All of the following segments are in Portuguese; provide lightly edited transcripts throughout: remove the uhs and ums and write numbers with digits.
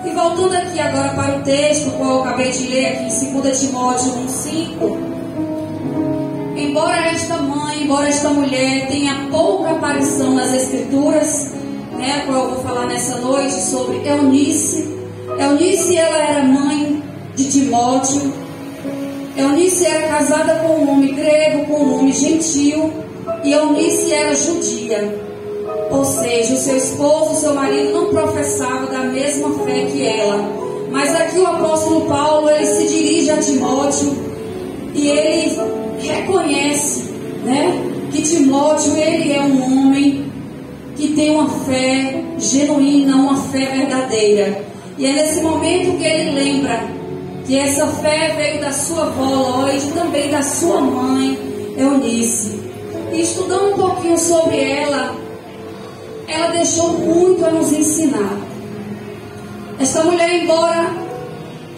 E voltando aqui agora para o texto, qual eu acabei de ler aqui em 2 Timóteo 1,5, embora esta mulher tenha pouca aparição nas Escrituras, né, a qual eu vou falar nessa noite sobre Eunice. Eunice, ela era mãe de Timóteo. Eunice era casada com um homem grego, com um homem gentil, e Eunice era judia. Ou seja, o seu esposo, o seu marido não professava da mesma fé que ela. Mas aqui o apóstolo Paulo, ele se dirige a Timóteo e ele reconhece, né, que Timóteo, ele é um homem que tem uma fé genuína, uma fé verdadeira. E é nesse momento que ele lembra que essa fé veio da sua avó Loide e também da sua mãe Eunice. E estudando um pouquinho sobre ela deixou muito a nos ensinar. Esta mulher, embora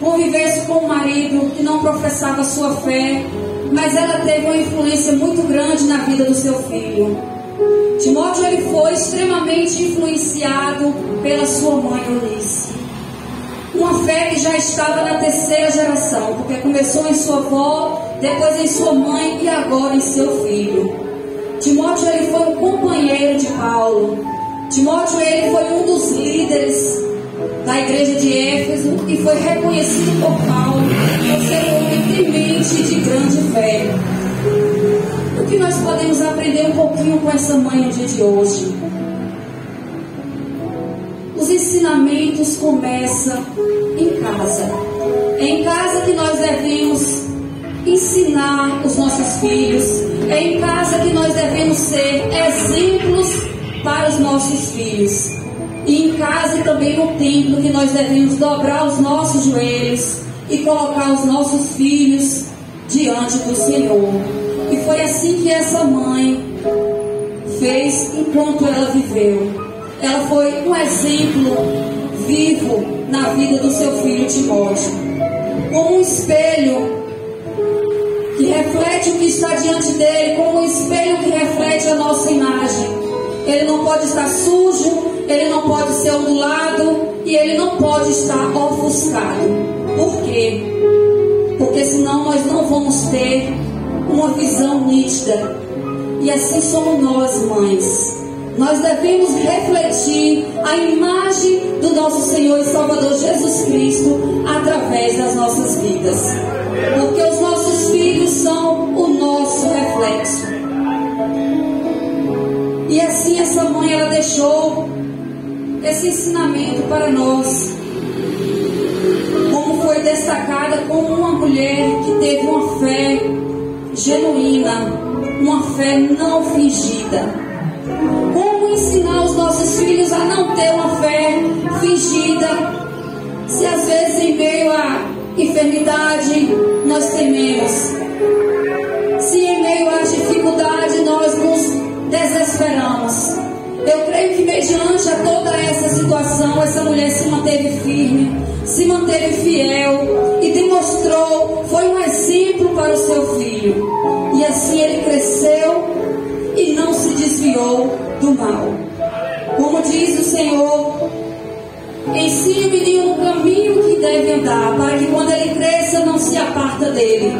convivesse com um marido que não professava sua fé, mas ela teve uma influência muito grande na vida do seu filho. Timóteo, ele foi extremamente influenciado pela sua mãe Eunice. Uma fé que já estava na 3ª geração, porque começou em sua avó, depois em sua mãe e agora em seu filho. Timóteo, ele foi um companheiro de Paulo. Timóteo, ele foi um dos líderes da igreja de Éfeso e foi reconhecido por Paulo por ser um homem temente de grande fé. O que nós podemos aprender um pouquinho com essa mãe no dia de hoje? Os ensinamentos começam em casa. É em casa que nós devemos ensinar os nossos filhos. É em casa que nós devemos ser exemplos para os nossos filhos. E em casa e também no templo que nós devemos dobrar os nossos joelhos e colocar os nossos filhos diante do Senhor. E foi assim que essa mãe fez enquanto ela viveu. Ela foi um exemplo vivo na vida do seu filho Timóteo, como um espelho que reflete o que está diante dele, como um espelho que reflete a nossa imagem. Ele não pode estar sujo, ele não pode ser ondulado e ele não pode estar ofuscado. Por quê? Porque senão nós não vamos ter uma visão nítida. E assim somos nós, mães. Nós devemos refletir a imagem do nosso Senhor e Salvador Jesus Cristo através das nossas vidas. Porque os nossos filhos são o nosso reflexo. E assim essa mãe, ela deixou esse ensinamento para nós. Como foi destacada como uma mulher que teve uma fé genuína, uma fé não fingida. Como ensinar os nossos filhos a não ter uma fé fingida, se às vezes em meio à enfermidade nós tememos, se em meio à dificuldade nós nos desesperamos. Eu creio que mediante a toda essa situação, essa mulher se manteve firme, se manteve fiel e demonstrou, foi um exemplo para o seu filho. E assim ele cresceu e não se desviou do mal. Como diz o Senhor, ensine o menino o caminho que deve andar, para que quando ele cresça não se aparta dele.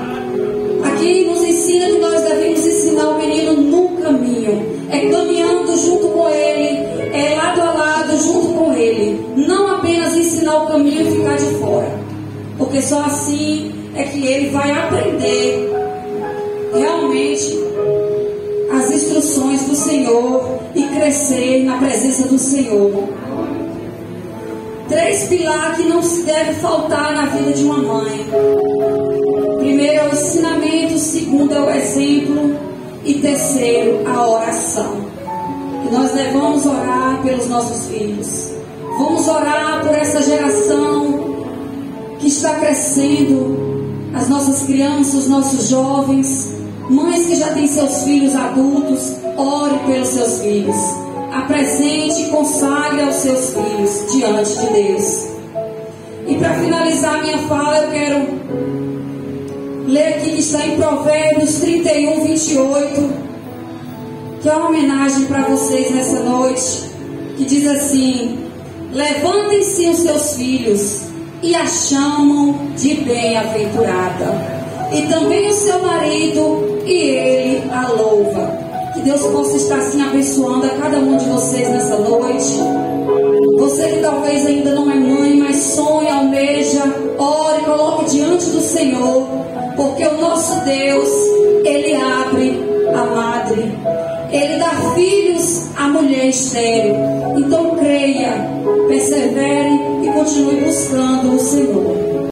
Aqui nos ensina que nós devemos ensinar o menino no caminho, é caminhando junto com ele, é lado a lado junto com ele, não apenas ensinar o caminho e ficar de fora, porque só assim é que ele vai aprender realmente as instruções do Senhor e crescer na presença do Senhor. 3 pilares que não se deve faltar na vida de uma mãe. Primeiro é o ensinamento, segundo é o exemplo e terceiro a oração. Que nós devamos orar pelos nossos filhos. Vamos orar por essa geração que está crescendo, as nossas crianças, os nossos jovens, mães que já têm seus filhos adultos, ore pelos seus filhos. Apresente e consagre aos seus filhos diante de Deus. E para finalizar minha fala, eu quero ler aqui que está em Provérbios 31, 28, que é uma homenagem para vocês nessa noite, que diz assim: levantem-se os seus filhos e a chamam de bem-aventurada. E também o seu marido, e ele a louva. Que Deus possa estar assim abençoando a cada um de vocês nessa noite. Você que talvez ainda não é mãe, mas sonha, almeja, ore, coloque diante do Senhor. Porque o nosso Deus, Ele abre a madre. Ele dá filhos à mulher estéril. Então creia, persevere e continue buscando o Senhor.